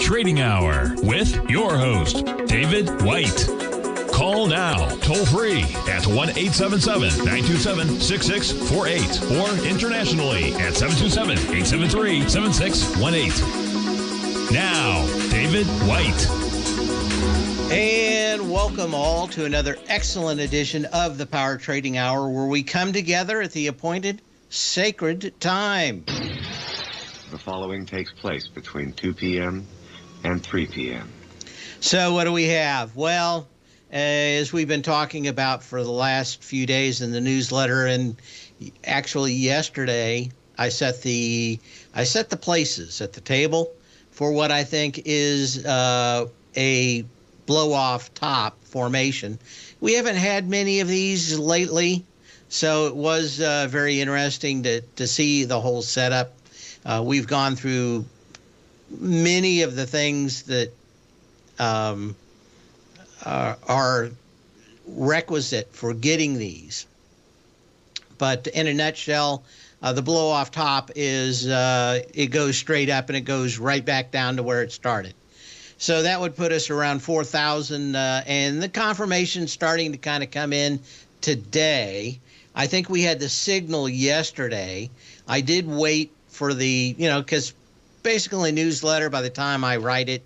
Trading Hour with your host, David White. Call now, toll free at 1-877-927-6648 or internationally at 727-873-7618. Now, David White. And welcome all to another excellent edition of the Power Trading Hour, where we come together at the appointed sacred time. The following takes place between 2 p.m. and 3 p.m. So what do we have? Well, as we've been talking about for the last few days in the newsletter, and actually yesterday, I set the places at the table for what I think is a blow-off top formation. We haven't had many of these lately, so it was very interesting to see the whole setup. We've gone through many of the things that are requisite for getting these. But in a nutshell, the blow-off top is it goes straight up and it goes right back down to where it started. So that would put us around 4,000, and the confirmation starting to kind of come in today. I think we had the signal yesterday. I did wait for the, because basically newsletter, by the time I write it,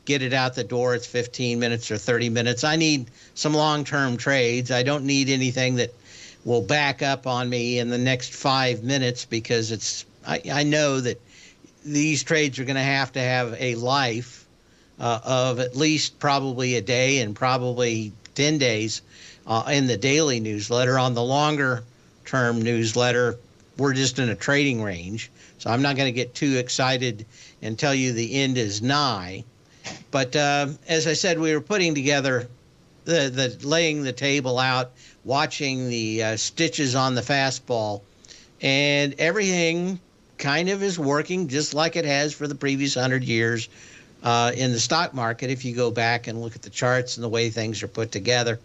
get it out the door, it's 15 minutes or 30 minutes. I need some long-term trades. I don't need anything that will back up on me in the next 5 minutes, because I know that these trades are going to have a life of at least probably a day and probably 10 days in the daily newsletter. On the longer term newsletter, we're just in a trading range. So I'm not going to get too excited and tell you the end is nigh. But as I said, we were putting together the laying the table out, watching the stitches on the fastball, and everything kind of is working just like it has for the previous 100 years. In the stock market, if you go back and look at the charts and the way things are put together.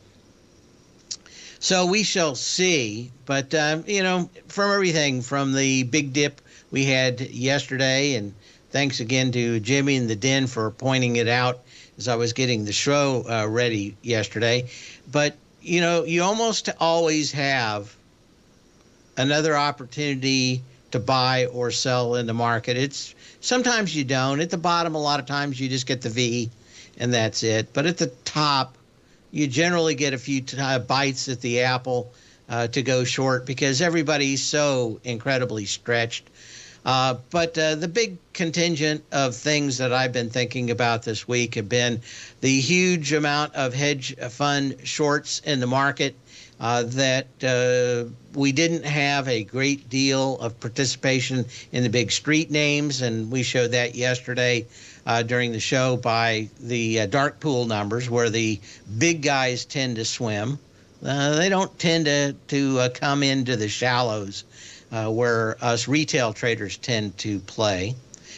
So we shall see. But, from everything from the big dip we had yesterday, and thanks again to Jimmy and the Den for pointing it out as I was getting the show ready yesterday. But, you almost always have another opportunity to buy or sell in the market. Sometimes you don't. At the bottom, a lot of times you just get the V, and that's it. But at the top, you generally get a few bites at the apple to go short, because everybody's so incredibly stretched. But the big contingent of things that I've been thinking about this week have been the huge amount of hedge fund shorts in the market, that we didn't have a great deal of participation in the big street names, and we showed that yesterday during the show by the dark pool numbers, where the big guys tend to swim. They don't tend to come into the shallows where us retail traders tend to play.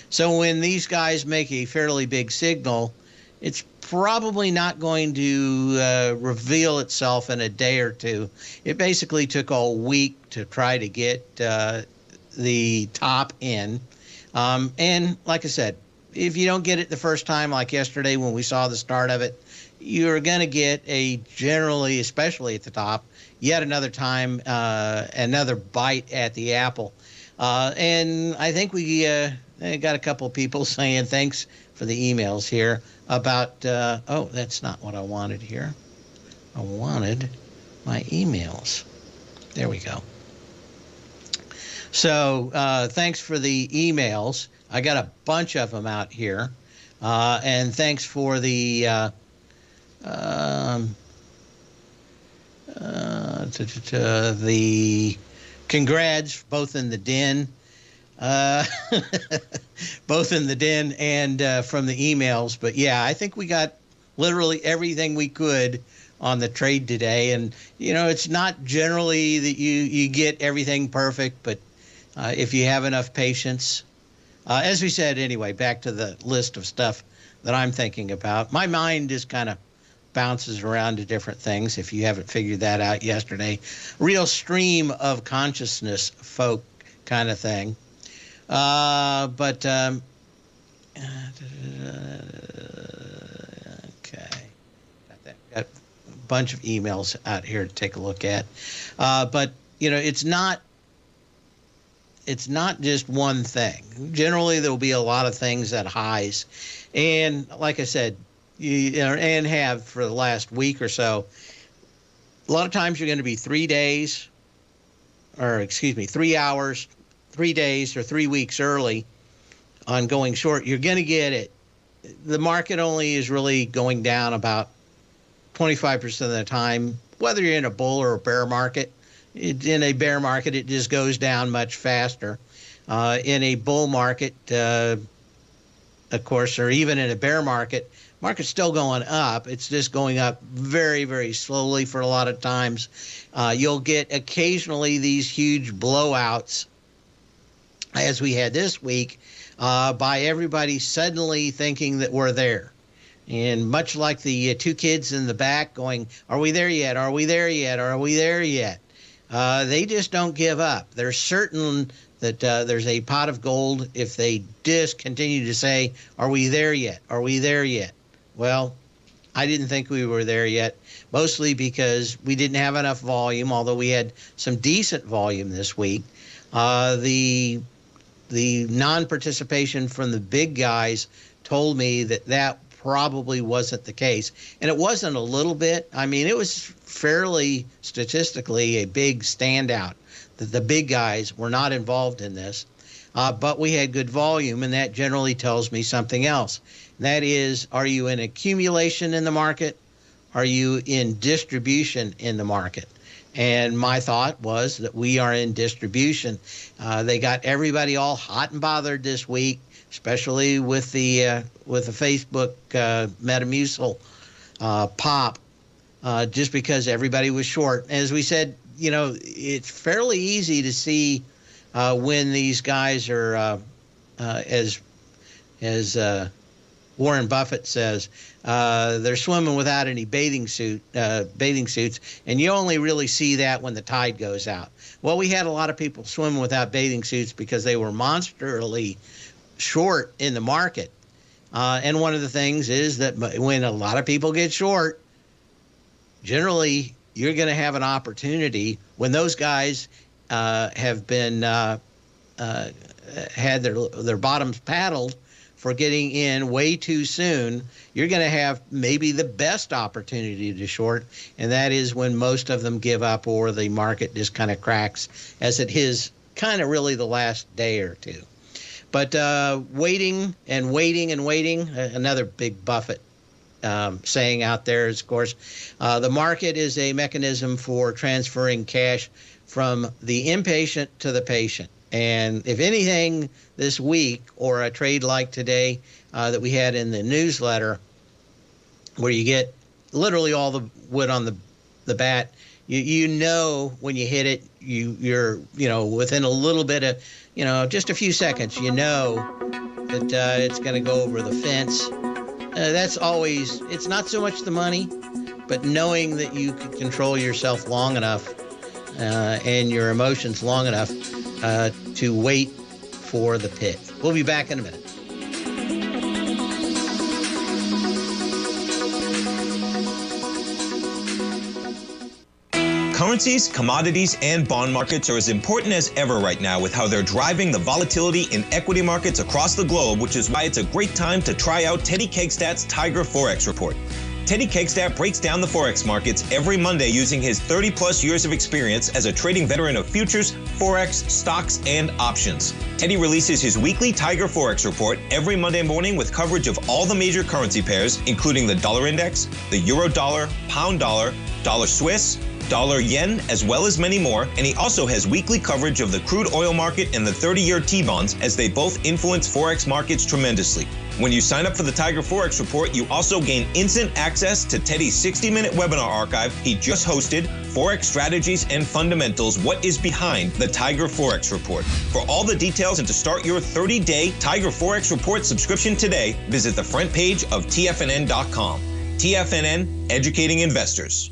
So when these guys make a fairly big signal, it's probably not going to reveal itself in a day or two. It basically took all week to try to get the top in. And like I said, if you don't get it the first time, like yesterday when we saw the start of it, you're going to get generally, especially at the top, yet another time, another bite at the apple. And I think we got a couple of people saying thanks for the emails here about, that's not what I wanted here. I wanted my emails. There we go. So thanks for the emails. I got a bunch of them out here. And thanks for the congrats, both in the Den, both in the Den and from the emails. But yeah, I think we got literally everything we could on the trade today. And, it's not generally that you get everything perfect, but if you have enough patience, as we said, anyway, back to the list of stuff that I'm thinking about. My mind just kind of bounces around to different things, if you haven't figured that out yesterday. Real stream of consciousness folk kind of thing. But Okay. Got that. Got a bunch of emails out here to take a look at. But, it's not just one thing. Generally, there will be a lot of things at highs. And like I said, and have for the last week or so, a lot of times you're going to be 3 days, 3 hours, 3 days, or 3 weeks early on going short. You're going to get it. The market only is really going down about 25% of the time, whether you're in a bull or a bear market. In a bear market, it just goes down much faster. In a bull market, of course, or even in a bear market, market's still going up. It's just going up very, very slowly for a lot of times. You'll get occasionally these huge blowouts, as we had this week, by everybody suddenly thinking that we're there. And much like the two kids in the back going, are we there yet? Are we there yet? Are we there yet? They just don't give up. They're certain that there's a pot of gold if they just continue to say, are we there yet? Are we there yet? Well, I didn't think we were there yet, mostly because we didn't have enough volume, although we had some decent volume this week. The non-participation from the big guys told me that probably wasn't the case. And it wasn't a little bit. I mean, it was fairly statistically a big standout that the big guys were not involved in this. But we had good volume, and that generally tells me something else. And that is, are you in accumulation in the market? Are you in distribution in the market? And my thought was that we are in distribution. They got everybody all hot and bothered this week, especially with the Facebook Metamucil pop, just because everybody was short. As we said, it's fairly easy to see when these guys are, as Warren Buffett says, they're swimming without any bathing suits, and you only really see that when the tide goes out. Well, we had a lot of people swimming without bathing suits because they were monsterly short in the market. And one of the things is that when a lot of people get short, generally you're going to have an opportunity when those guys have been had their bottoms paddled for getting in way too soon. You're going to have maybe the best opportunity to short, and that is when most of them give up or the market just kind of cracks, as it is kind of really the last day or two. But waiting and waiting and waiting, another big Buffett saying out there is, of course, the market is a mechanism for transferring cash from the impatient to the patient. And if anything this week, or a trade like today that we had in the newsletter, where you get literally all the wood on the bat, you know when you hit it, you're within a little bit of, just a few seconds, that it's going to go over the fence. That's always, it's not so much the money, but knowing that you can control yourself long enough and your emotions long enough to wait for the pit. We'll be back in a minute. Currencies, commodities, and bond markets are as important as ever right now with how they're driving the volatility in equity markets across the globe, which is why it's a great time to try out Teddy Kegstad's Tiger Forex Report. Teddy Kegstad breaks down the Forex markets every Monday using his 30-plus years of experience as a trading veteran of futures, Forex, stocks, and options. Teddy releases his weekly Tiger Forex Report every Monday morning with coverage of all the major currency pairs, including the dollar index, the euro dollar, pound dollar, dollar Swiss, dollar yen, as well as many more, and he also has weekly coverage of the crude oil market and the 30-year T-bonds, as they both influence Forex markets tremendously. When you sign up for the Tiger Forex Report, you also gain instant access to Teddy's 60-minute webinar archive he just hosted, Forex Strategies and Fundamentals, What is Behind the Tiger Forex Report. For all the details and to start your 30-day Tiger Forex Report subscription today, visit the front page of TFNN.com. TFNN, educating investors.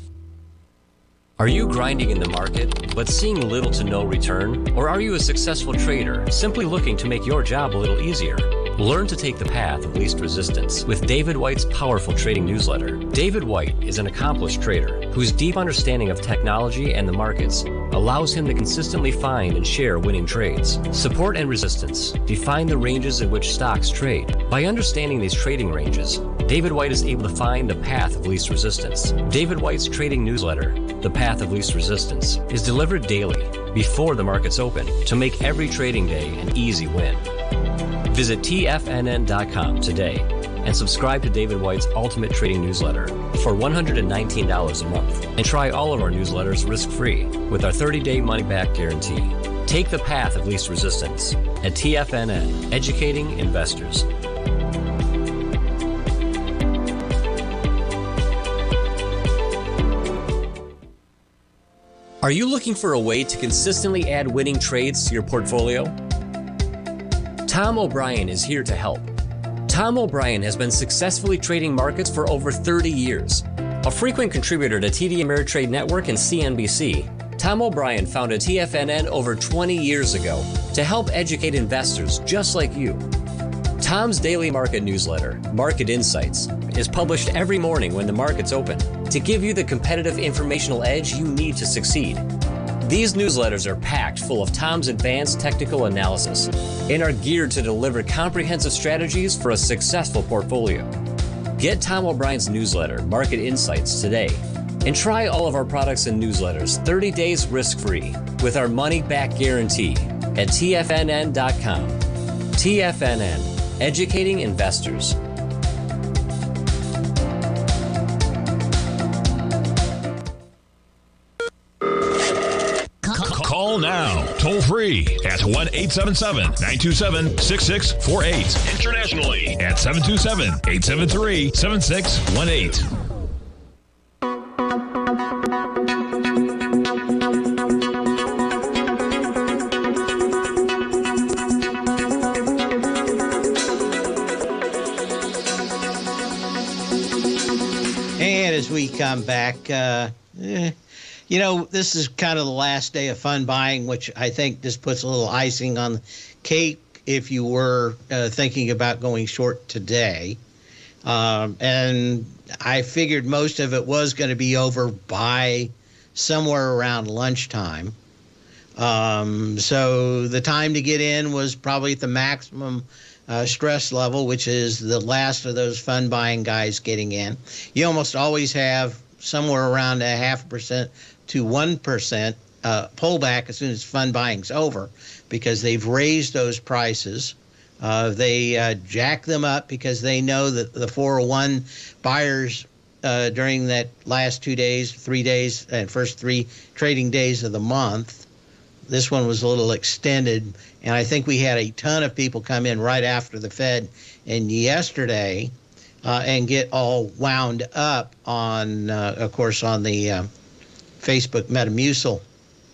Are you grinding in the market, but seeing little to no return? Or are you a successful trader, simply looking to make your job a little easier? Learn to take the path of least resistance with David White's powerful trading newsletter. David White is an accomplished trader whose deep understanding of technology and the markets allows him to consistently find and share winning trades. Support and resistance define the ranges in which stocks trade. By understanding these trading ranges, David White is able to find the path of least resistance. David White's trading newsletter, The Path of Least Resistance, is delivered daily before the markets open to make every trading day an easy win. Visit TFNN.com today and subscribe to David White's Ultimate Trading Newsletter for $119 a month. And try all of our newsletters risk-free with our 30-day money-back guarantee. Take the path of least resistance at TFNN, educating investors. Are you looking for a way to consistently add winning trades to your portfolio? Tom O'Brien is here to help. Tom O'Brien has been successfully trading markets for over 30 years. A frequent contributor to TD Ameritrade Network and CNBC, Tom O'Brien founded TFNN over 20 years ago to help educate investors just like you. Tom's daily market newsletter, Market Insights, is published every morning when the markets open to give you the competitive informational edge you need to succeed. These newsletters are packed full of Tom's advanced technical analysis and are geared to deliver comprehensive strategies for a successful portfolio. Get Tom O'Brien's newsletter, Market Insights, today and try all of our products and newsletters 30 days risk-free with our money-back guarantee at TFNN.com. TFNN, educating investors. Call now, toll free at 1-877-927-6648. Internationally at 727-873-7618. And as we come back, you know, this is kind of the last day of fun buying, which I think just puts a little icing on the cake if you were thinking about going short today. And I figured most of it was going to be over by somewhere around lunchtime. So the time to get in was probably at the maximum stress level, which is the last of those fun buying guys getting in. You almost always have somewhere around 0.5% to 1% pullback as soon as fund buying's over, because they've raised those prices. They jack them up because they know that the 401 buyers during that last 2 days, 3 days, and first 3 trading days of the month. This one was a little extended, and I think we had a ton of people come in right after the Fed and yesterday and get all wound up on, of course, on the Facebook Metamucil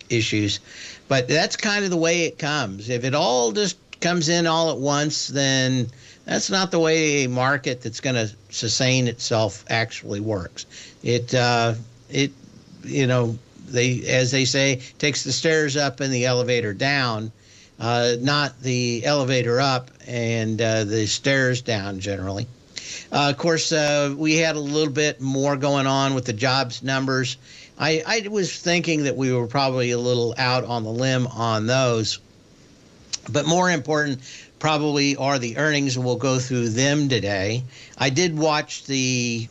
issues. But that's kind of the way it comes. If it all just comes in all at once, then that's not the way a market that's going to sustain itself actually works. It as they say, takes the stairs up and the elevator down, not the elevator up and the stairs down generally. Of course, we had a little bit more going on with the jobs numbers. I was thinking that we were probably a little out on the limb on those. But more important probably are the earnings, and we'll go through them today. I did watch the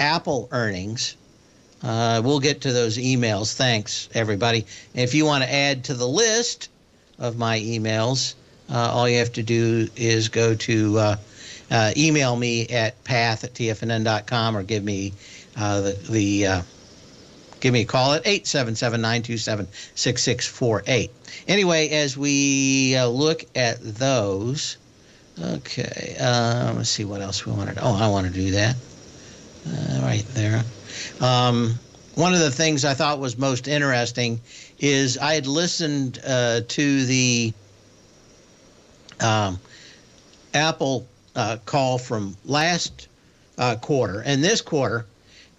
Apple earnings. We'll get to those emails. Thanks, everybody. And if you want to add to the list of my emails, all you have to do is go to email me at path@tfnn.com or give me give me a call at 877-927-6648. Anyway, as we look at those, okay, let's see what else we wanted. Oh, I want to do that right there. One of the things I thought was most interesting is I had listened to the Apple call from last quarter, and this quarter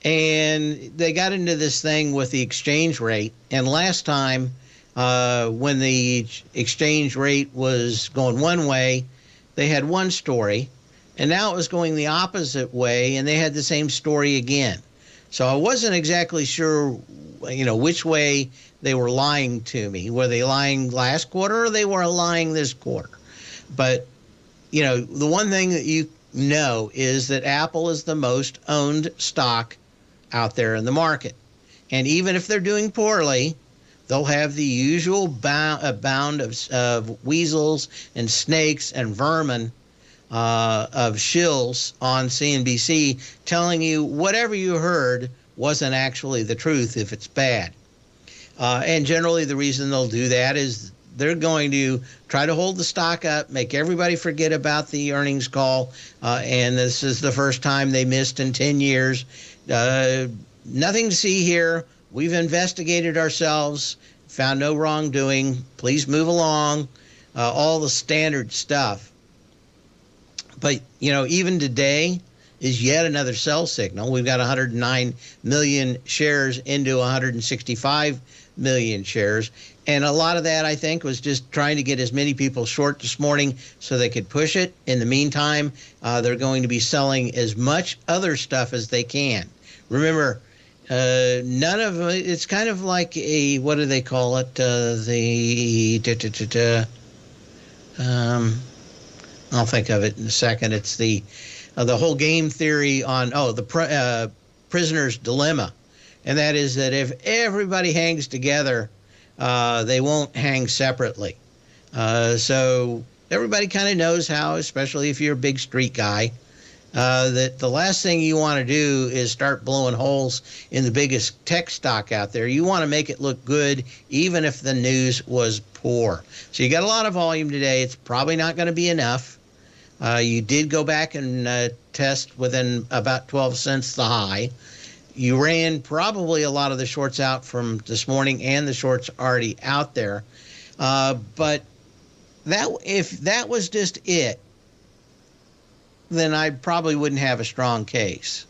And they got into this thing with the exchange rate. And last time, when the exchange rate was going one way, they had one story. And now it was going the opposite way, and they had the same story again. So I wasn't exactly sure, which way they were lying to me. Were they lying last quarter or they were lying this quarter? But, the one thing that you know is that Apple is the most owned stock out there in the market. And even if they're doing poorly, they'll have the usual bound of weasels and snakes and vermin of shills on CNBC telling you whatever you heard wasn't actually the truth if it's bad. And generally the reason they'll do that is they're going to try to hold the stock up, make everybody forget about the earnings call, and this is the first time they missed in 10 years. Nothing to see here. We've investigated ourselves, found no wrongdoing. Please move along. All the standard stuff. But, even today is yet another sell signal. We've got 109 million shares into 165 million shares. And a lot of that, I think, was just trying to get as many people short this morning so they could push it. In the meantime, they're going to be selling as much other stuff as they can. Remember, none of it's kind of like a, what do they call it? I'll think of it in a second. It's the whole game theory on the prisoner's dilemma, and that is that if everybody hangs together, they won't hang separately. So everybody kind of knows how, especially if you're a big street guy, that the last thing you want to do is start blowing holes in the biggest tech stock out there. You want to make it look good, even if the news was poor. So you got a lot of volume today. It's probably not going to be enough. You did go back and test within about 12 cents the high. You ran probably a lot of the shorts out from this morning and the shorts already out there. But if that was just it, then I probably wouldn't have a strong case.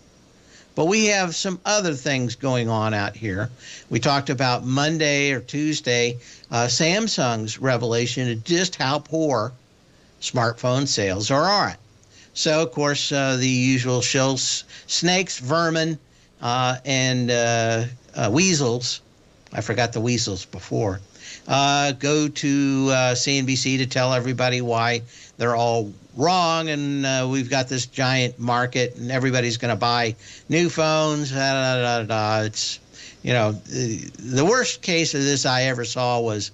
But we have some other things going on out here. We talked about Monday or Tuesday, Samsung's revelation of just how poor smartphone sales are. So, of course, the usual shills, snakes, vermin, and weasels. I forgot the weasels before. Go to CNBC to tell everybody why they're all wrong, and we've got this giant market, and everybody's going to buy new phones. It's, the worst case of this I ever saw was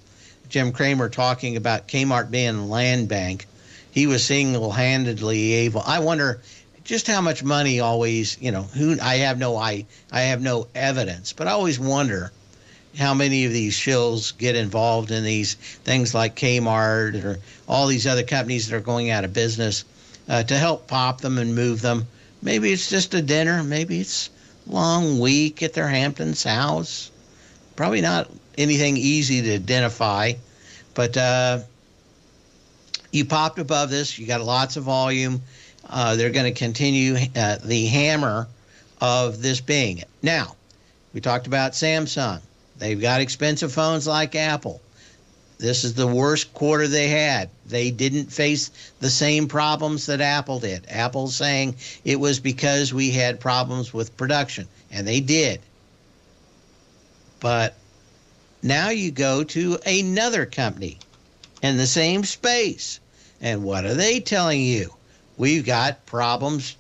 Jim Cramer talking about Kmart being a land bank. He was single-handedly able. I wonder just how much money always, I have no evidence, but I always wonder how many of these shills get involved in these things like Kmart or all these other companies that are going out of business to help pop them and move them. Maybe it's just a dinner. Maybe it's a long week at their Hamptons house. Probably not anything easy to identify, but you popped above this. You got lots of volume. They're going to continue the hammer of this being it. Now, we talked about Samsung. They've got expensive phones like Apple. This is the worst quarter they had. They didn't face the same problems that Apple did. Apple's saying it was because we had problems with production, and they did. But now you go to another company in the same space, and what are they telling you? We've got problems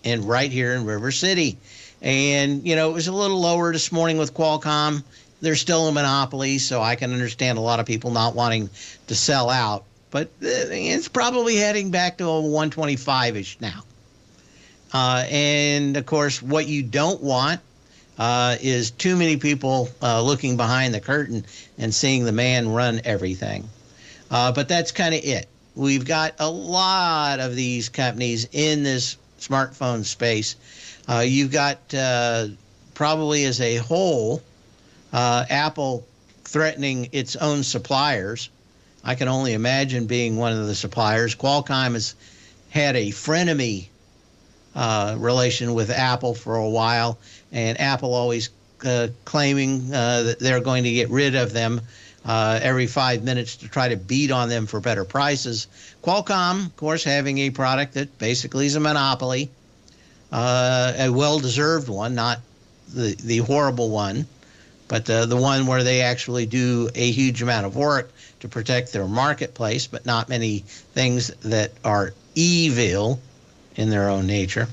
right here in River City. And, it was a little lower this morning with Qualcomm. They're still a monopoly, so I can understand a lot of people not wanting to sell out. But it's probably heading back to a 125-ish now. And, of course, what you don't want is too many people looking behind the curtain and seeing the man run everything. But that's kind of it. We've got a lot of these companies in this smartphone space. You've got probably as a whole, Apple threatening its own suppliers. I can only imagine being one of the suppliers. Qualcomm has had a frenemy relation with Apple for a while, and Apple always claiming that they're going to get rid of them every 5 minutes to try to beat on them for better prices. Qualcomm, of course, having a product that basically is a monopoly, a well-deserved one, not the horrible one, but the one where they actually do a huge amount of work to protect their marketplace, but not many things that are evil in their own nature.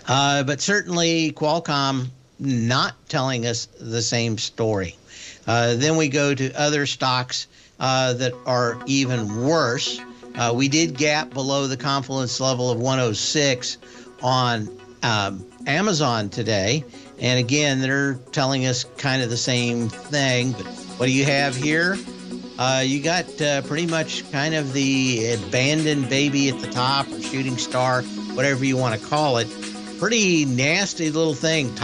But certainly Qualcomm not telling us the same story. Then we go to other stocks that are even worse. We did gap below the confidence level of 106 on Amazon today. And again, they're telling us kind of the same thing. But what do you have here? You got pretty much kind of the abandoned baby at the top, or shooting star, whatever you want to call it. Pretty nasty little thing.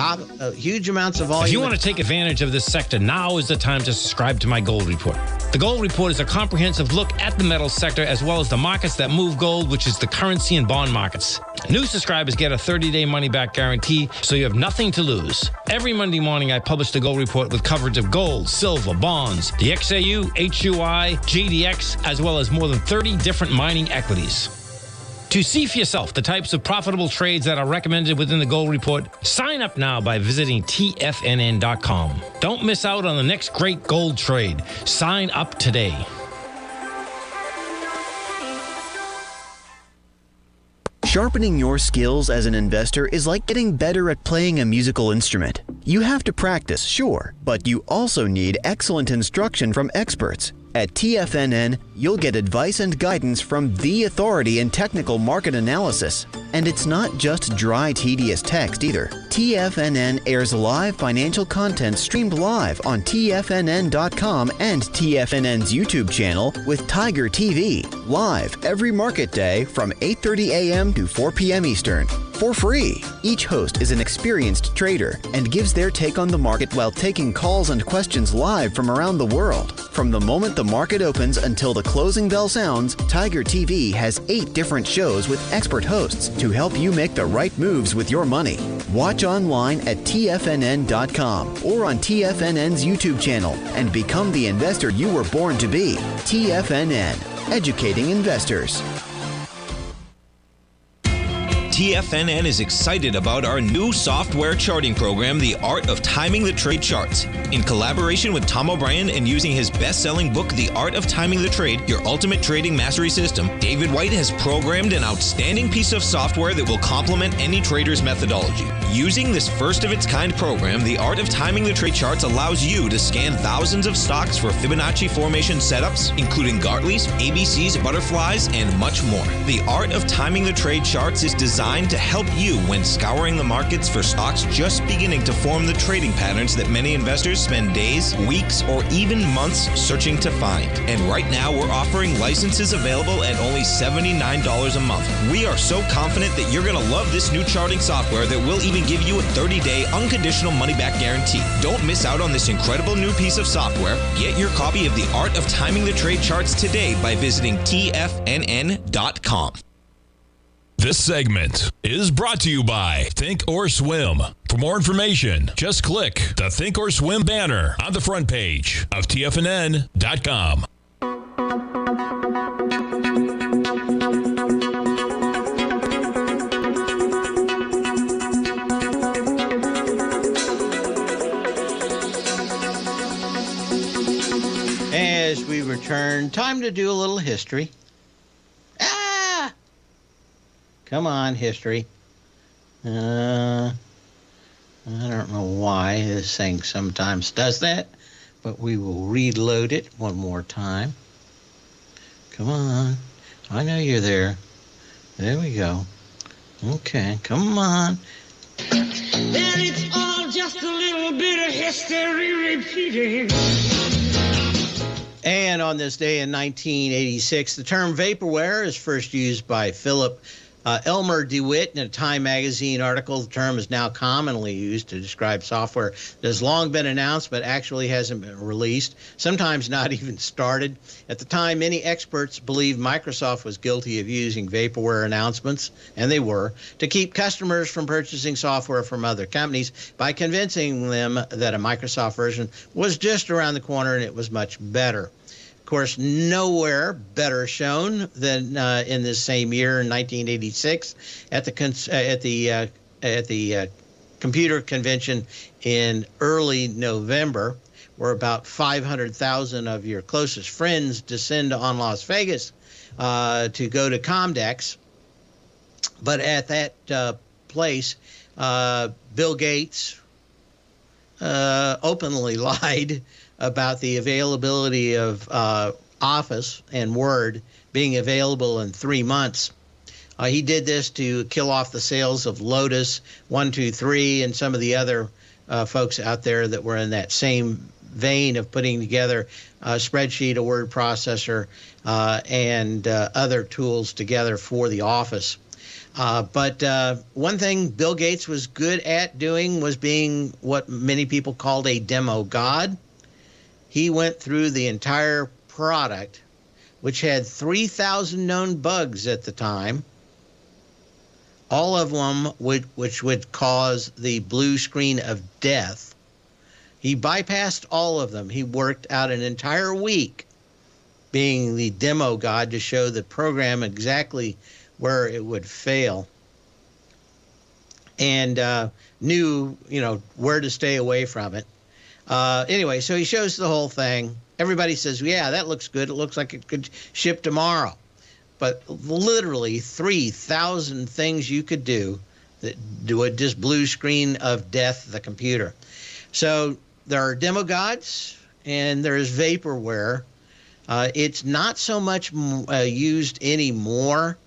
Huge amounts of volume. If you want to take advantage of this sector, now is the time to subscribe to my Gold Report. The Gold Report is a comprehensive look at the metals sector as well as the markets that move gold, which is the currency and bond markets. New subscribers get a 30-day money-back guarantee, so you have nothing to lose. Every Monday morning, I publish the Gold Report with coverage of gold, silver, bonds, the XAU, HUI, JDX, as well as more than 30 different mining equities. To see for yourself the types of profitable trades that are recommended within the Gold Report, sign up now by visiting TFNN.com. Don't miss out on the next great gold trade. Sign up today. Sharpening your skills as an investor is like getting better at playing a musical instrument. You have to practice, sure, but you also need excellent instruction from experts. At TFNN, you'll get advice and guidance from the authority in technical market analysis. And it's not just dry, tedious text either. TFNN airs live financial content streamed live on TFNN.com and TFNN's YouTube channel with Tiger TV, live every market day from 8:30 a.m. to 4 p.m. Eastern. For free. Each host is an experienced trader and gives their take on the market while taking calls and questions live from around the world. From the moment the market opens until the closing bell sounds, Tiger TV has 8 different shows with expert hosts to help you make the right moves with your money. Watch online at TFNN.com or on TFNN's YouTube channel and become the investor you were born to be. TFNN, educating investors. TFNN is excited about our new software charting program, The Art of Timing the Trade Charts. In collaboration with Tom O'Brien and using his best-selling book, The Art of Timing the Trade, Your Ultimate Trading Mastery System, David White has programmed an outstanding piece of software that will complement any trader's methodology. Using this first-of-its-kind program, The Art of Timing the Trade Charts allows you to scan thousands of stocks for Fibonacci formation setups, including Gartley's, ABC's, butterflies, and much more. The Art of Timing the Trade Charts is designed to help you when scouring the markets for stocks just beginning to form the trading patterns that many investors spend days, weeks, or even months searching to find. And right now, we're offering licenses available at only $79 a month. We are so confident that you're going to love this new charting software that will even give you a 30-day unconditional money-back guarantee. Don't miss out on this incredible new piece of software. Get your copy of The Art of Timing the Trade Charts today by visiting TFNN.com. This segment is brought to you by Thinkorswim. For more information, just click the Thinkorswim banner on the front page of TFNN.com. As we return, time to do a little history. Come on, history. I don't know why this thing sometimes does that, but we will reload it one more time. Come on. I know you're there. There we go. Okay, come on. Then it's all just a little bit of history repeating. And on this day in 1986, the term vaporware is first used by Philip Elmer DeWitt, in a Time magazine article, the term is now commonly used to describe software that has long been announced but actually hasn't been released, sometimes not even started. At the time, many experts believed Microsoft was guilty of using vaporware announcements, and they were, to keep customers from purchasing software from other companies by convincing them that a Microsoft version was just around the corner and it was much better. Of course, nowhere better shown than in this same year, in 1986, at the computer convention in early November, where about 500,000 of your closest friends descend on Las Vegas to go to Comdex. But at that place, Bill Gates openly lied about the availability of Office and Word being available in 3 months. He did this to kill off the sales of Lotus 123 and some of the other folks out there that were in that same vein of putting together a spreadsheet, a word processor, and other tools together for the office. But one thing Bill Gates was good at doing was being what many people called a demo god. He went through the entire product, which had 3,000 known bugs at the time, all of them which would cause the blue screen of death. He bypassed all of them. He worked out an entire week being the demo god to show the program exactly where it would fail, and knew, where to stay away from it. Anyway, so he shows the whole thing. Everybody says, yeah, that looks good. It looks like it could ship tomorrow. But literally 3,000 things you could do that do a just blue screen of death the computer. So there are demo gods and there's vaporware. It's not so much used anymore,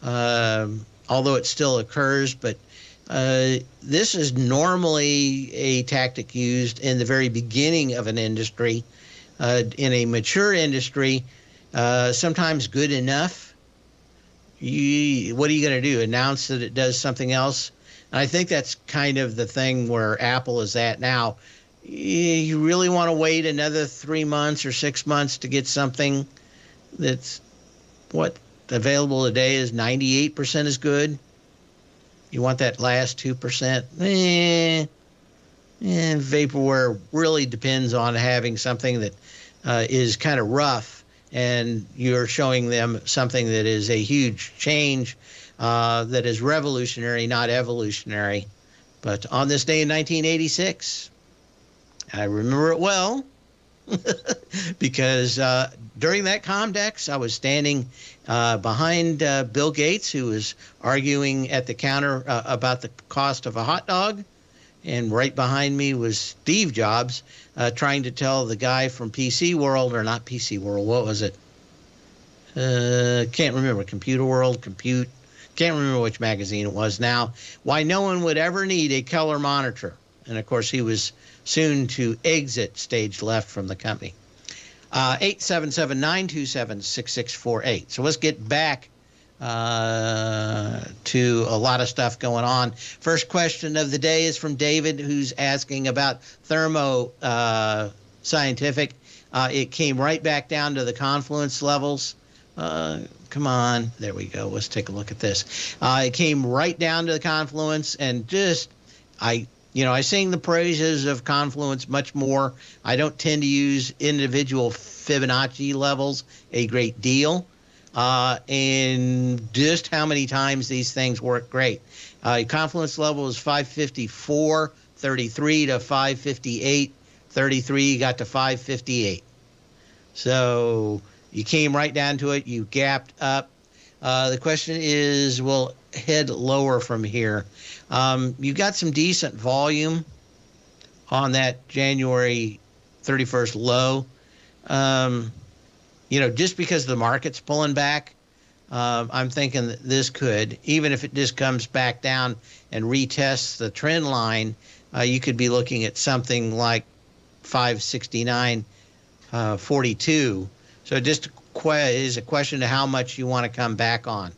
although it still occurs, but this is normally a tactic used in the very beginning of an industry. In a mature industry, sometimes good enough. What are you going to do? Announce that it does something else? And I think that's kind of the thing where Apple is at now. You really want to wait another 3 months or 6 months to get something that's available today is 98% as good. You want that last 2%? Vaporware really depends on having something that is kind of rough, and you're showing them something that is a huge change, that is revolutionary, not evolutionary. But on this day in 1986, I remember it well because during that Comdex, I was standing behind Bill Gates, who was arguing at the counter about the cost of a hot dog. And right behind me was Steve Jobs trying to tell the guy from PC World, or not PC World, what was it? Can't remember. Computer World, Compute. Can't remember which magazine it was now. Why no one would ever need a color monitor. And, of course, he was soon to exit stage left from the company. 877-927-6648. So let's get back to a lot of stuff going on. First question of the day is from David, who's asking about Thermo Scientific. It came right back down to the confluence levels. Come on. There we go. Let's take a look at this. It came right down to the confluence, and I sing the praises of Confluence much more. I don't tend to use individual Fibonacci levels a great deal. And just how many times these things work great. Confluence level is 554.33 to 558.33. You got to 558. So you came right down to it. You gapped up. The question is, we'll head lower from here. You got some decent volume on that January 31st low. Just because the market's pulling back, I'm thinking that this could, even if it just comes back down and retests the trend line, you could be looking at something like 569.42. So it just is a question of how much you want to come back on.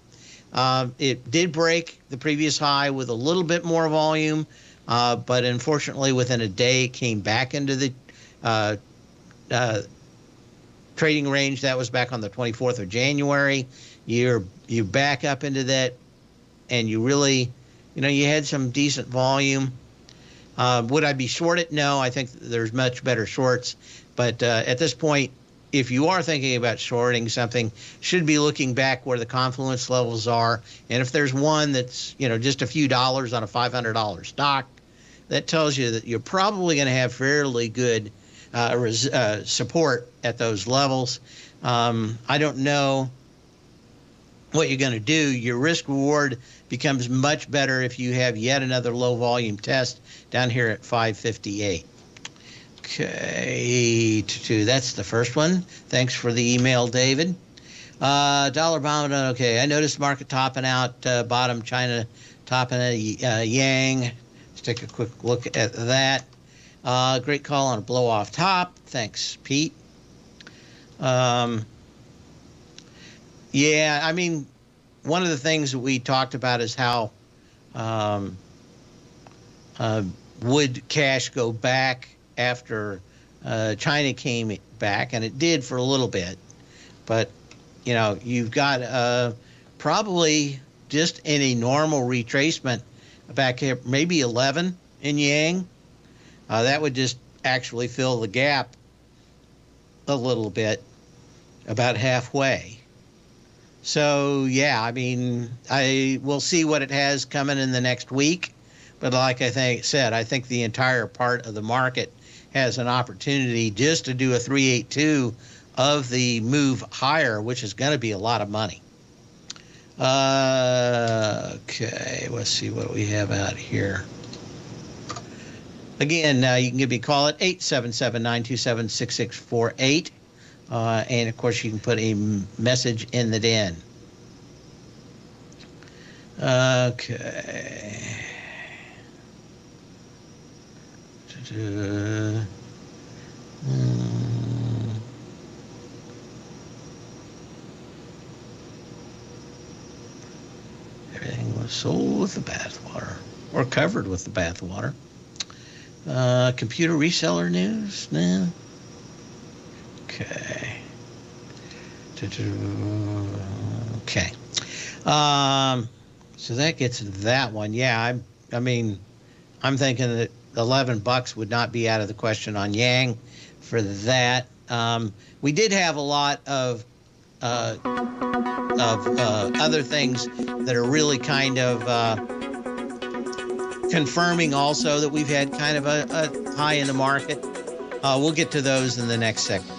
It did break the previous high with a little bit more volume, but unfortunately within a day it came back into the trading range. That was back on the 24th of January. You're back up into that, and you really, you had some decent volume. Would I be short it? No, I think there's much better shorts. But at this point, if you are thinking about shorting something, should be looking back where the confluence levels are. And if there's one that's, just a few dollars on a $500 stock, that tells you that you're probably going to have fairly good support at those levels. I don't know what you're going to do. Your risk reward becomes much better if you have yet another low volume test down here at 558. Okay, that's the first one. Thanks for the email, David. Dollar bond, okay. I noticed market topping out, bottom China topping at Yang. Let's take a quick look at that. Great call on a blow off top. Thanks, Pete. Yeah, I mean, one of the things that we talked about is how would cash go back after China came back, and it did for a little bit. But, you've got probably just in a normal retracement back here, maybe 11 in Yang. That would just actually fill the gap a little bit, about halfway. So, yeah, I mean, I will see what it has coming in the next week. But like I said, I think the entire part of the market has an opportunity just to do a 382 of the move higher, which is going to be a lot of money. Okay, let's see what we have out here. Again, you can give me a call at 877-927-6648. And, of course, you can put a message in the den. Okay. Everything was sold with the bathwater, or covered with the bathwater. Computer reseller news? No. Okay. Okay. So that gets that one. Yeah, I mean, I'm thinking that $11 would not be out of the question on Yang for that. We did have a lot of other things that are really kind of confirming also that we've had kind of a high in the market. We'll get to those in the next segment.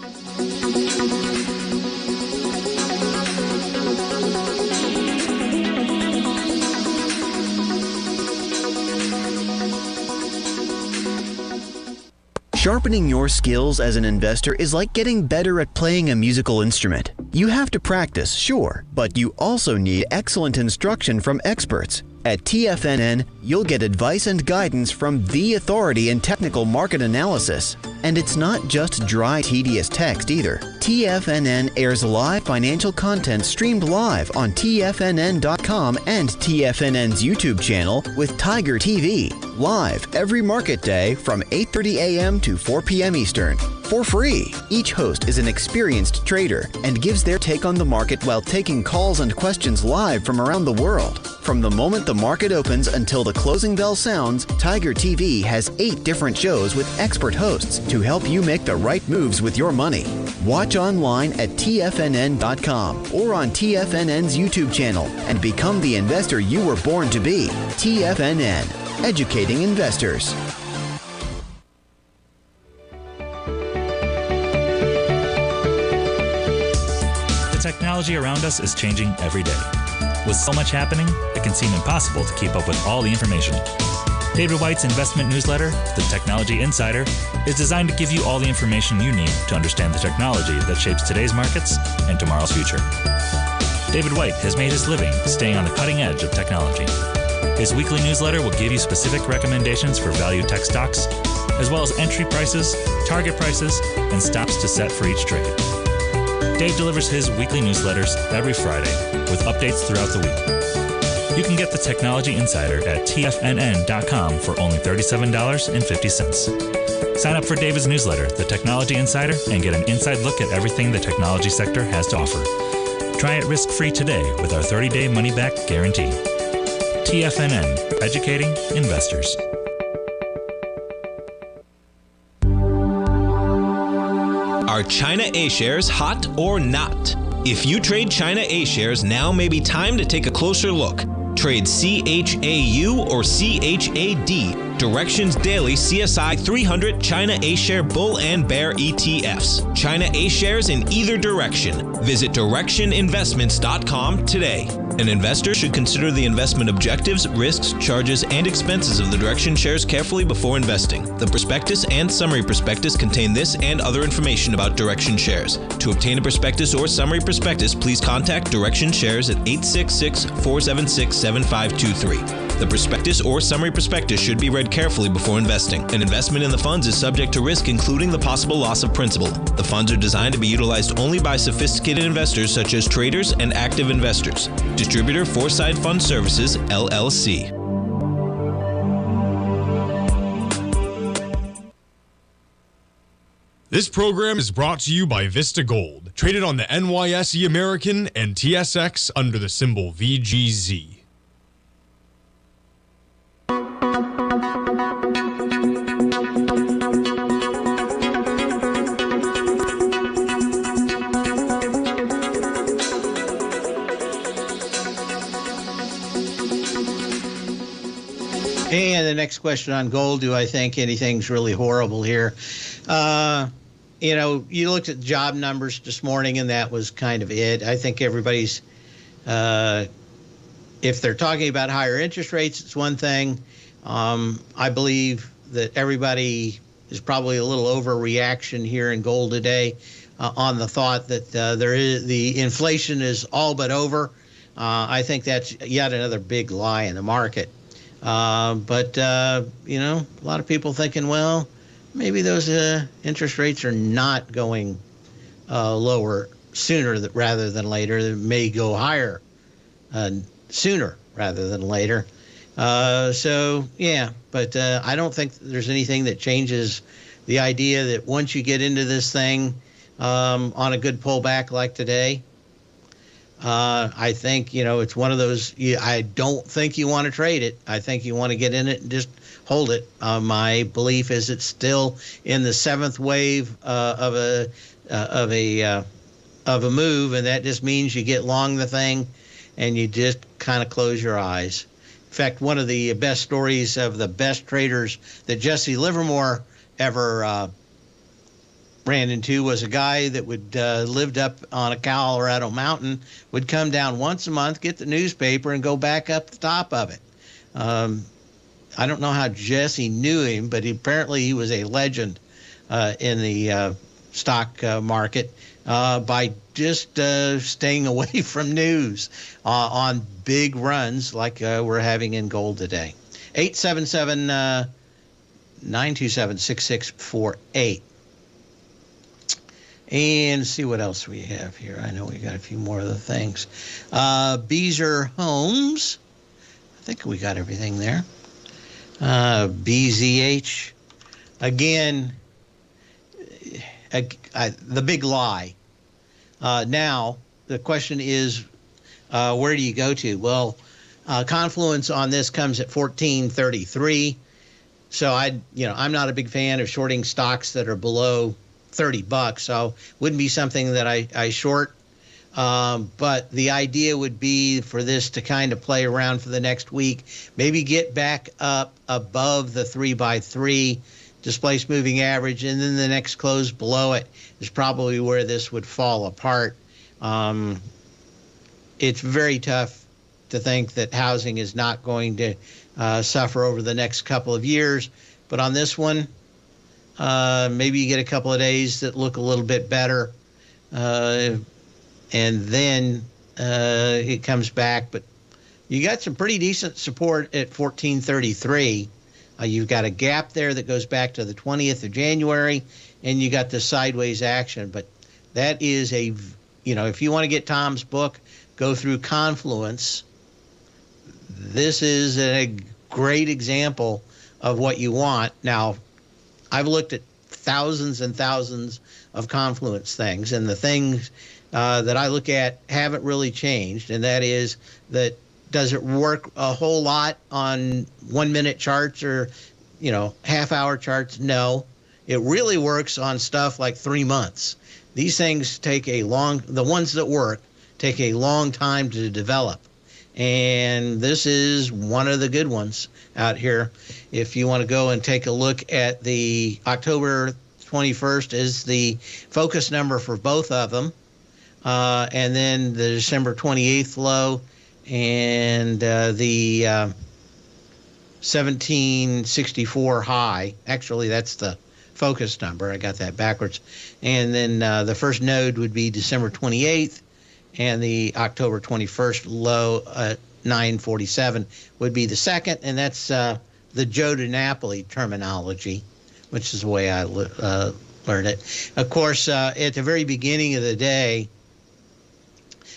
Sharpening your skills as an investor is like getting better at playing a musical instrument. You have to practice, sure, but you also need excellent instruction from experts. At TFNN, you'll get advice and guidance from the authority in technical market analysis. And it's not just dry, tedious text either. TFNN airs live financial content streamed live on TFNN.com and TFNN's YouTube channel with Tiger TV, live every market day from 8:30 a.m. to 4 p.m. Eastern. For free. Each host is an experienced trader and gives their take on the market while taking calls and questions live from around the world. From the moment the market opens until the closing bell sounds, Tiger TV has 8 different shows with expert hosts to help you make the right moves with your money. Watch online at TFNN.com or on TFNN's YouTube channel and become the investor you were born to be. TFNN, educating investors. The technology around us is changing every day. With so much happening, it can seem impossible to keep up with all the information. David White's investment newsletter, The Technology Insider, is designed to give you all the information you need to understand the technology that shapes today's markets and tomorrow's future. David White has made his living staying on the cutting edge of technology. His weekly newsletter will give you specific recommendations for value tech stocks, as well as entry prices, target prices, and stops to set for each trade. Dave delivers his weekly newsletters every Friday with updates throughout the week. You can get the Technology Insider at TFNN.com for only $37.50. Sign up for David's newsletter, The Technology Insider, and get an inside look at everything the technology sector has to offer. Try it risk-free today with our 30-day money-back guarantee. TFNN, educating investors. Are China A-shares hot or not? If you trade China A-shares, now may be time to take a closer look. Trade CHAU or CHAD, Directions Daily CSI 300 China A-share Bull and Bear ETFs. China A-shares in either direction. Visit directioninvestments.com today. An investor should consider the investment objectives, risks, charges, and expenses of the Direction shares carefully before investing. The prospectus and summary prospectus contain this and other information about Direction shares. To obtain a prospectus or summary prospectus, please contact Direction Shares at 866-476-7523. The prospectus or summary prospectus should be read carefully before investing. An investment in the funds is subject to risk, including the possible loss of principal. The funds are designed to be utilized only by sophisticated investors such as traders and active investors. Distributor Foreside Fund Services, LLC. This program is brought to you by Vista Gold, traded on the NYSE American and TSX under the symbol VGZ. And the next question on gold, do I think anything's really horrible here? You looked at job numbers this morning, and that was kind of it. I think everybody's, if they're talking about higher interest rates, it's one thing. I believe that everybody is probably a little overreaction here in gold today on the thought that the inflation is all but over. I think that's yet another big lie in the market. But a lot of people thinking, well, maybe those interest rates are not going lower sooner rather than later. They may go higher sooner rather than later. But I don't think there's anything that changes the idea that once you get into this thing on a good pullback like today, I think, it's one of those, I don't think you want to trade it. I think you want to get in it and just hold it. My belief is it's still in the seventh wave of a move, and that just means you get long the thing and you just kind of close your eyes. In fact, one of the best stories of the best traders that Jesse Livermore ever ran into was a guy that would lived up on a Colorado mountain, would come down once a month, get the newspaper, and go back up the top of it. I don't know how Jesse knew him, but apparently he was a legend in the stock market by just staying away from news on big runs like we're having in gold today. 877-927-6648. And see what else we have here. I know we got a few more of the things. Beezer Homes. I think we got everything there. BZH. Again, the big lie. Now, the question is, where do you go to? Well, Confluence on this comes at 1433. So I'm not a big fan of shorting stocks that are below $30, so wouldn't be something that I short. But the idea would be for this to kind of play around for the next week, maybe get back up above the 3x3 displaced moving average, and then the next close below it is probably where this would fall apart. It's very tough to think that housing is not going to suffer over the next couple of years, but on this one, maybe you get a couple of days that look a little bit better, and then it comes back. But you got some pretty decent support at 1433. You've got a gap there that goes back to the 20th of January, and you got the sideways action. But That is if you want to get Tom's book, go through Confluence. This is a great example of what you want. Now, I've looked at thousands and thousands of Confluence things, and the things that I look at haven't really changed, and that is that does it work a whole lot on 1 minute charts or half-hour charts? No. It really works on stuff like 3 months. These things the ones that work take a long time to develop. And this is one of the good ones out here. If you want to go and take a look at the October 21st is the focus number for both of them. And then the December 28th low and the 1764 high. Actually, that's the focus number. I got that backwards. And then the first node would be December 28th, and the October 21st low at 947 would be the second, and that's the Joe DiNapoli terminology, which is the way I learned it. Of course, at the very beginning of the day,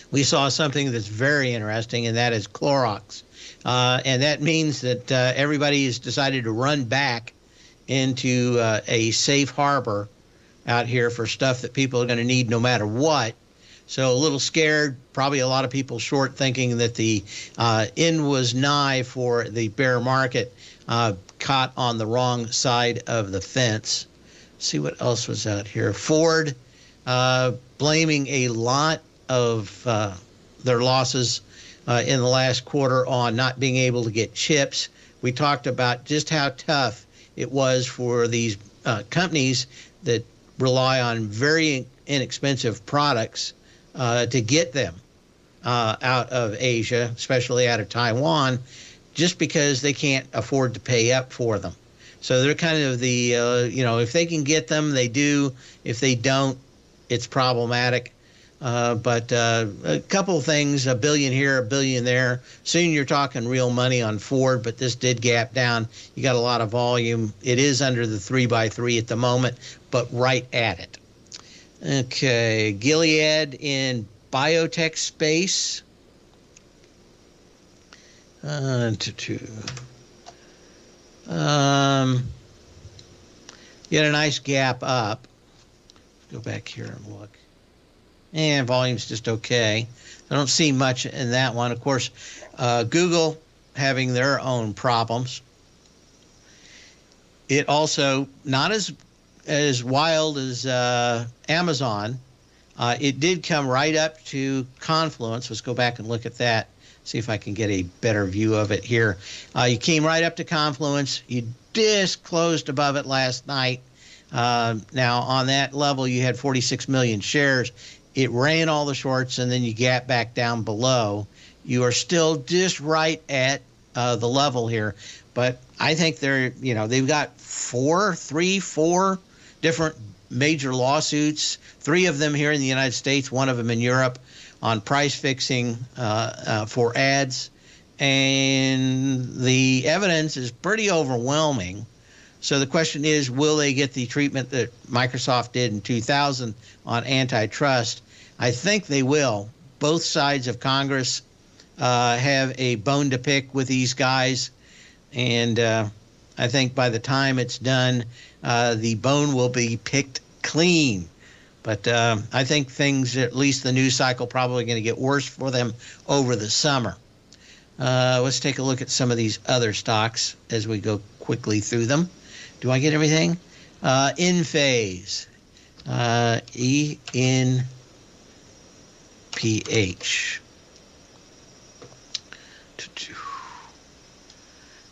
we saw something that's very interesting, and that is Clorox. And that means that everybody has decided to run back into a safe harbor out here for stuff that people are going to need no matter what. So a little scared, probably a lot of people short, thinking that the end was nigh for the bear market, caught on the wrong side of the fence. See what else was out here. Ford blaming a lot of their losses in the last quarter on not being able to get chips. We talked about just how tough it was for these companies that rely on very inexpensive products to get them out of Asia, especially out of Taiwan, just because they can't afford to pay up for them. So they're kind of the, if they can get them, they do. If they don't, it's problematic. But a couple of things, $1 billion here, $1 billion there. Soon you're talking real money on Ford, but this did gap down. You got a lot of volume. It is under the 3x3 at the moment, but right at it. Okay, Gilead in biotech space. You had a nice gap up. Go back here and look. And volume's just okay. I don't see much in that one. Of course, Google having their own problems. It also not as wild as Amazon. It did come right up to Confluence. Let's go back and look at that. See if I can get a better view of it here. You came right up to Confluence. You just closed above it last night. Now, on that level, you had 46 million shares. It ran all the shorts, and then you gap back down below. You are still just right at the level here. But I think they've got four different major lawsuits, 3 of them here in the United States, 1 of them in Europe, on price fixing for ads. And the evidence is pretty overwhelming. So the question is, will they get the treatment that Microsoft did in 2000 on antitrust? I think they will. Both sides of Congress have a bone to pick with these guys. And I think by the time it's done, the bone will be picked clean. But I think things, at least the news cycle, probably going to get worse for them over the summer. Let's take a look at some of these other stocks as we go quickly through them. Do I get everything? In phase. ENPH.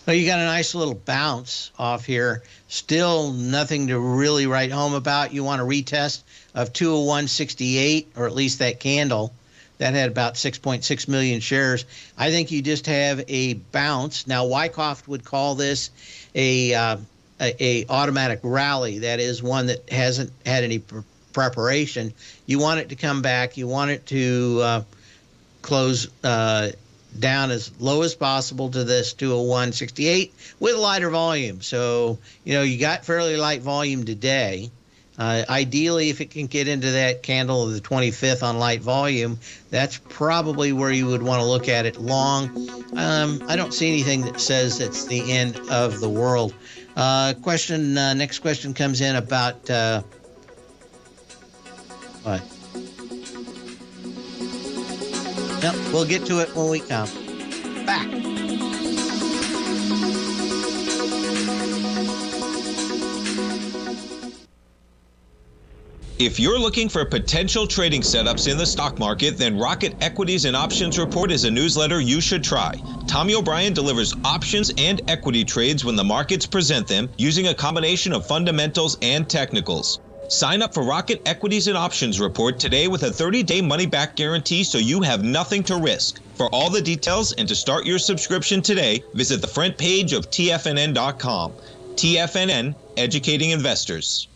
Well, you got a nice little bounce off here. Still nothing to really write home about. You want a retest of 201.68, or at least that candle. That had about 6.6 million shares. I think you just have a bounce. Now, Wyckoff would call this a automatic rally. That is one that hasn't had any preparation. You want it to come back. You want it to close down as low as possible to this 201.68 with lighter volume. So, you got fairly light volume today. Ideally, if it can get into that candle of the 25th on light volume, that's probably where you would want to look at it long. I don't see anything that says it's the end of the world. Next question comes in about what? Yep, we'll get to it when we come back. If you're looking for potential trading setups in the stock market, then Rocket Equities and Options Report is a newsletter you should try. Tommy O'Brien delivers options and equity trades when the markets present them, using a combination of fundamentals and technicals. Sign up for Rocket Equities and Options Report today with a 30-day money-back guarantee, so you have nothing to risk. For all the details and to start your subscription today, visit the front page of TFNN.com. TFNN, educating investors.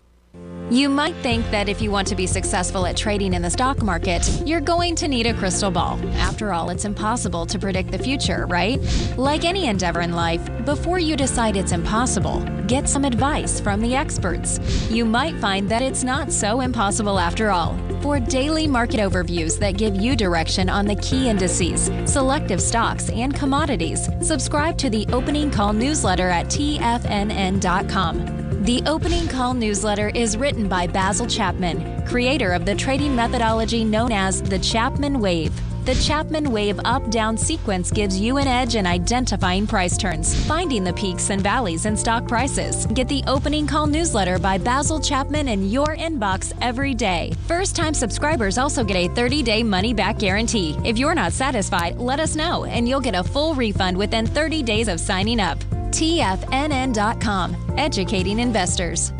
You might think that if you want to be successful at trading in the stock market, you're going to need a crystal ball. After all, it's impossible to predict the future, right? Like any endeavor in life, before you decide it's impossible, get some advice from the experts. You might find that it's not so impossible after all. For daily market overviews that give you direction on the key indices, selective stocks, and commodities, subscribe to the Opening Call newsletter at TFNN.com. The Opening Call newsletter is written by Basil Chapman, creator of the trading methodology known as the Chapman Wave. The Chapman Wave up-down sequence gives you an edge in identifying price turns, finding the peaks and valleys in stock prices. Get the Opening Call newsletter by Basil Chapman in your inbox every day. First-time subscribers also get a 30-day money-back guarantee. If you're not satisfied, let us know, and you'll get a full refund within 30 days of signing up. TFNN.com, educating investors.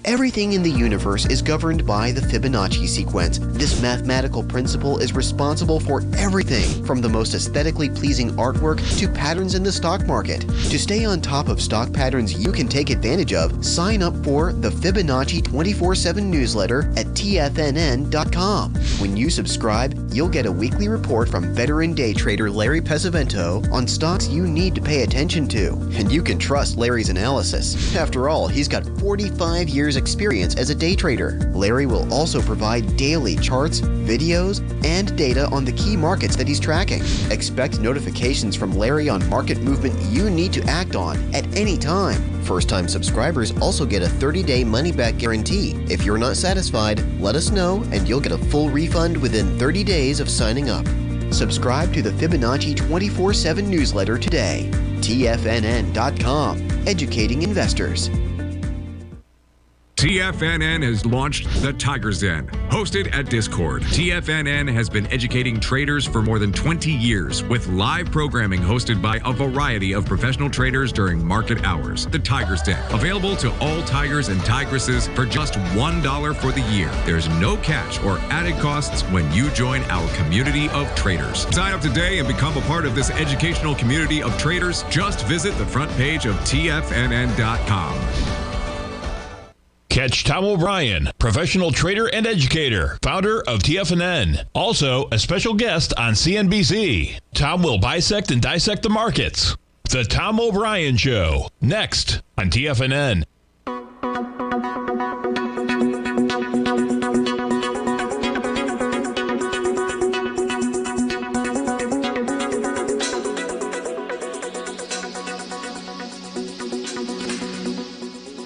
Everything in the universe is governed by the Fibonacci sequence. This mathematical principle is responsible for everything from the most aesthetically pleasing artwork to patterns in the stock market. To stay on top of stock patterns you can take advantage of, sign up for the Fibonacci 24/7 newsletter at TFNN.com. When you subscribe, you'll get a weekly report from veteran day trader Larry Pesavento on stocks you need to pay attention to. And you can trust Larry's analysis. After all, he's got 45 years experience as a day trader. Larry will also provide daily charts, videos, and data on the key markets that he's tracking. Expect notifications from Larry on market movement you need to act on at any time. First-time subscribers also get a 30-day money-back guarantee. If you're not satisfied, let us know and you'll get a full refund within 30 days of signing up. Subscribe to the Fibonacci 24/7 newsletter today. TFNN.com, educating investors. TFNN has launched the Tiger's Den. Hosted at Discord, TFNN has been educating traders for more than 20 years with live programming hosted by a variety of professional traders during market hours. The Tiger's Den, available to all tigers and tigresses for just $1 for the year. There's no catch or added costs when you join our community of traders. Sign up today and become a part of this educational community of traders. Just visit the front page of TFNN.com. Catch Tom O'Brien, professional trader and educator, founder of TFNN. Also, a special guest on CNBC. Tom will bisect and dissect the markets. The Tom O'Brien Show, next on TFNN.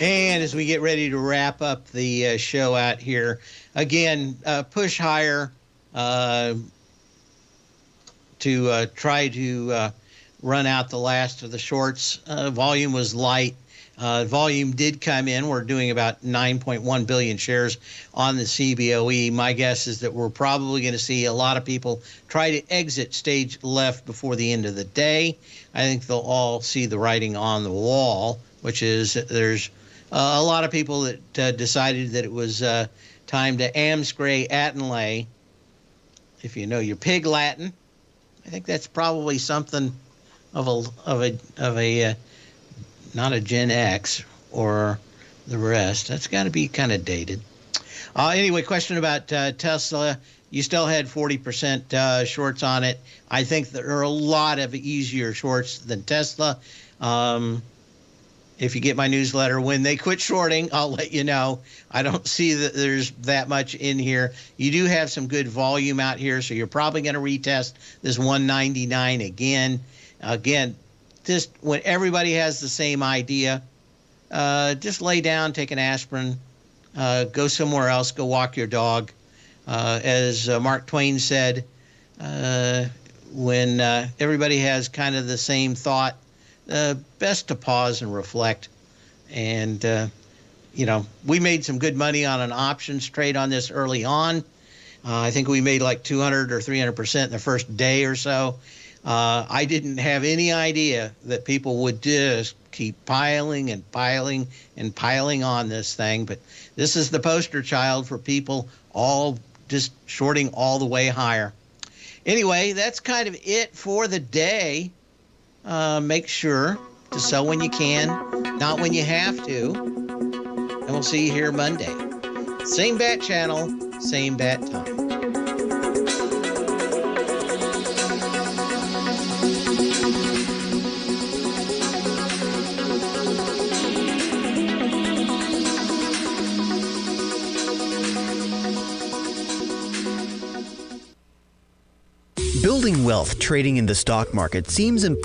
And as we get ready to wrap up the show out here, again, push higher to try to run out the last of the shorts. Volume was light. Volume did come in. We're doing about 9.1 billion shares on the CBOE. My guess is that we're probably going to see a lot of people try to exit stage left before the end of the day. I think they'll all see the writing on the wall, which is that there's a lot of people that decided that it was time to amscray Attenlay. If you know your pig Latin, I think that's probably something of a not a Gen X or the rest. That's got to be kind of dated. Anyway, question about Tesla. You still had 40% shorts on it. I think there are a lot of easier shorts than Tesla. if you get my newsletter, when they quit shorting, I'll let you know. I don't see that there's that much in here. You do have some good volume out here, so you're probably going to retest this 199 again. Again, just when everybody has the same idea, just lay down, take an aspirin, go somewhere else, go walk your dog. As Mark Twain said, when everybody has kind of the same thought, best to pause and reflect. And, we made some good money on an options trade on this early on. I think we made like 200 or 300% in the first day or so. I didn't have any idea that people would just keep piling and piling and piling on this thing. But this is the poster child for people all just shorting all the way higher. Anyway, that's kind of it for the day. Make sure to sell when you can, not when you have to. And we'll see you here Monday. Same bat channel, same bat time. Building wealth trading in the stock market seems impossible.